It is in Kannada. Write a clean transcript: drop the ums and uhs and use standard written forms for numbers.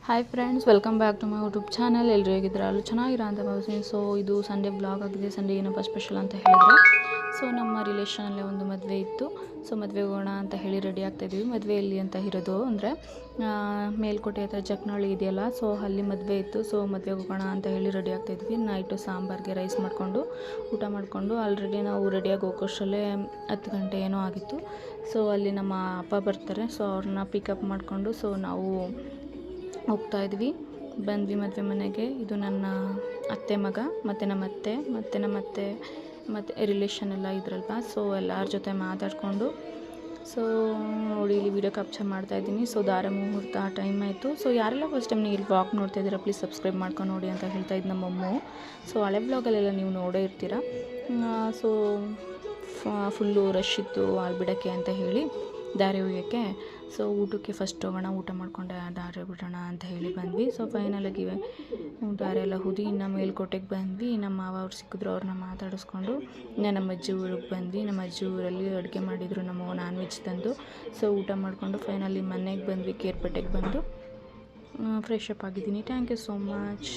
Hi friends, welcome back to my YouTube channel. ಎಲ್ಲರೂ ಹೇಗಿದ್ದಾರೆ? ಅಲ್ಲೂ ಚೆನ್ನಾಗಿರೋ ಅಂತ ಭಾವಿಸ್ತೀನಿ. ಸೊ ಇದು ಸಂಡೇ ಬ್ಲಾಗ್ ಆಗಿದೆ. ಸಂಡೇ ಏನಪ್ಪ ಸ್ಪೆಷಲ್ ಅಂತ ಹೇಳಿದ್ರೆ, ಸೊ ನಮ್ಮ ರಿಲೇಷನಲ್ಲೇ ಒಂದು ಮದುವೆ ಇತ್ತು. ಸೊ ಮದುವೆಗೆ ಹೋಗೋಣ ಅಂತ ಹೇಳಿ ರೆಡಿ ಆಗ್ತಾಯಿದ್ವಿ. ಮದುವೆ ಎಲ್ಲಿ ಅಂತ ಇರೋದು ಅಂದರೆ ಮೇಲ್ಕೋಟೆ ಹತ್ರ ಜಕ್ನಳ್ಳಿ ಇದೆಯಲ್ಲ, ಸೊ ಅಲ್ಲಿ ಮದುವೆ ಇತ್ತು. ಸೊ ಮದುವೆಗೆ ಹೋಗೋಣ ಅಂತ ಹೇಳಿ ರೆಡಿ ಆಗ್ತಾಯಿದ್ವಿ. ನೈಟು ಸಾಂಬಾರಿಗೆ ರೈಸ್ ಮಾಡಿಕೊಂಡು ಊಟ ಮಾಡಿಕೊಂಡು ಆಲ್ರೆಡಿ ನಾವು ರೆಡಿಯಾಗಿ ಹೋಗೋಷ್ಟರಲ್ಲೇ 10 ಗಂಟೆ ಏನೋ ಆಗಿತ್ತು. ಸೊ ಅಲ್ಲಿ ನಮ್ಮ ಅಪ್ಪ ಬರ್ತಾರೆ. ಸೊ ಅವ್ರನ್ನ ಪಿಕಪ್ ಮಾಡಿಕೊಂಡು ಸೊ ನಾವು ಹೋಗ್ತಾಯಿದ್ವಿ. ಬಂದ್ವಿ ಮದುವೆ ಮನೆಗೆ. ಇದು ನನ್ನ ಅತ್ತೆ ಮಗ ಮತ್ತು ನಮ್ಮ ಅತ್ತೆ ಮತ್ತು ರಿಲೇಷನ್ ಎಲ್ಲ ಇದ್ರಲ್ವ. ಸೊ ಎಲ್ಲರ ಜೊತೆ ಮಾತಾಡಿಕೊಂಡು ಸೊ ನೋಡಿ ಇಲ್ಲಿ ವೀಡಿಯೋ ಕ್ಯಾಪ್ಚರ್ ಮಾಡ್ತಾಯಿದ್ದೀನಿ. ಸೊ ದಾರ ಮುಹೂರ್ತ ಟೈಮ್ ಆಯಿತು. ಸೊ ಯಾರೆಲ್ಲ ಫಸ್ಟ್ ಟೈಮ್ ನೀವು ಇಲ್ಲಿ ವ್ಲಾಗ್ ನೋಡ್ತಾ ಇದ್ದೀರಾ, ಪ್ಲೀಸ್ ಸಬ್ಸ್ಕ್ರೈಬ್ ಮಾಡ್ಕೊಂಡು ನೋಡಿ ಅಂತ ಹೇಳ್ತಾಯಿದ್ದು ನಮ್ಮಮ್ಮು. ಸೊ ಹಳೆ ವ್ಲಾಗಲ್ಲೆಲ್ಲ ನೀವು ನೋಡೇ ಇರ್ತೀರ. ಸೊ ಫುಲ್ಲು ರಶ್ ಇತ್ತು ಆಲ್ಬಿಡಕ್ಕೆ ಅಂತ ಹೇಳಿ ದಾರೆ ಉಯ್ಯೋಕ್ಕೆ. ಸೊ ಊಟಕ್ಕೆ ಫಸ್ಟ್ ಹೋಗೋಣ, ಊಟ ಮಾಡಿಕೊಂಡೆ ದಾರೆ ಬಿಡೋಣ ಅಂತ ಹೇಳಿ ಬಂದ್ವಿ. ಸೊ ಫೈನಲಾಗಿ ದಾರೆ ಎಲ್ಲ ಹುದಿ ಇನ್ನು ಮೇಲ್ಕೋಟೆಗೆ ಬಂದ್ವಿ. ನಮ್ಮ ಮಾವ ಅವ್ರು ಸಿಕ್ಕಿದ್ರು, ಅವ್ರನ್ನ ಮಾತಾಡಿಸ್ಕೊಂಡು ನಮ್ಮ ಅಜ್ಜಿ ಊರಿಗೆ ಬಂದ್ವಿ. ನಮ್ಮ ಅಜ್ಜಿ ಊರಲ್ಲಿ ಅಡುಗೆ ಮಾಡಿದರು, ನಮ್ಮ ನಾನ್ ವೆಜ್ ತಂದು. ಸೊ ಊಟ ಮಾಡಿಕೊಂಡು ಫೈನಲಿ ಮನೆಗೆ ಬಂದ್ವಿ. ಕೇರ್ಪೇಟೆಗೆ ಬಂದು ಫ್ರೆಶ್ ಅಪ್ ಆಗಿದ್ದೀನಿ. Thank you so much.